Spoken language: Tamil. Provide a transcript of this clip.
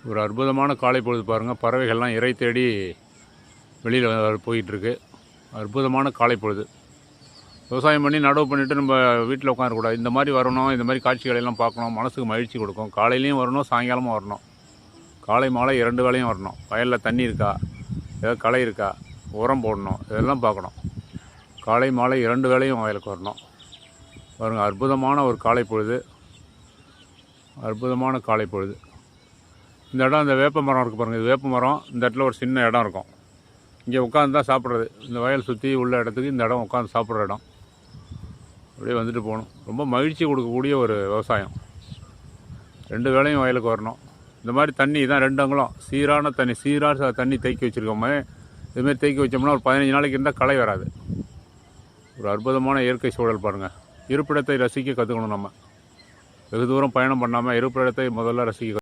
ஒரு அற்புதமான காலை பொழுது பாருங்கள். பறவைகள்லாம் இறை தேடி வெளியில் போயிட்டுருக்கு. அற்புதமான காலை பொழுது. விவசாயம் பண்ணி நடவு பண்ணிவிட்டு நம்ம வீட்டில் உட்காரக்கூடாது. இந்த மாதிரி வரணும், இந்த மாதிரி காட்சிகளெல்லாம் பார்க்கணும். மனசுக்கு மகிழ்ச்சி கொடுக்கும். காலையிலையும் வரணும், சாயங்காலமும் வரணும். காலை மாலை 2 வேளையும் வரணும். வயலில் தண்ணி இருக்கா, ஏதாவது களை இருக்கா, உரம் போடணும், இதெல்லாம் பார்க்கணும். காலை மாலை 2 வேளையும் வயலுக்கு வரணும். பாருங்கள், அற்புதமான ஒரு காலை பொழுது. அற்புதமான காலை பொழுது. இந்த இடம், இந்த வேப்ப மரம் இருக்குது பாருங்கள். இது வேப்ப மரம். இந்த இடத்துல ஒரு சின்ன இடம் இருக்கும். இங்கே உட்காந்து தான் சாப்பிட்றது. இந்த வயல் சுற்றி உள்ள இடத்துக்கு இந்த இடம் உட்காந்து சாப்பிட்ற இடம். அப்படியே வந்துட்டு போகணும். ரொம்ப மகிழ்ச்சி கொடுக்கக்கூடிய ஒரு விவசாயம். 2 வேளையும் வயலுக்கு வரணும். இந்த மாதிரி தண்ணி தான் 2 அங்குலம் சீரான தண்ணி, சீராக தண்ணி தேக்கி வச்சுருக்கோமே. இதுமாரி தேக்கி வச்சோம்னா ஒரு 15 நாளைக்கு இருந்தால் களை வராது. ஒரு அற்புதமான இயற்கை சூழல் பாருங்கள். இருப்பிடத்தை ரசிக்க கற்றுக்கணும். நம்ம வெகு தூரம் பயணம் பண்ணாமல் இருப்பிடத்தை முதல்ல ரசிக்க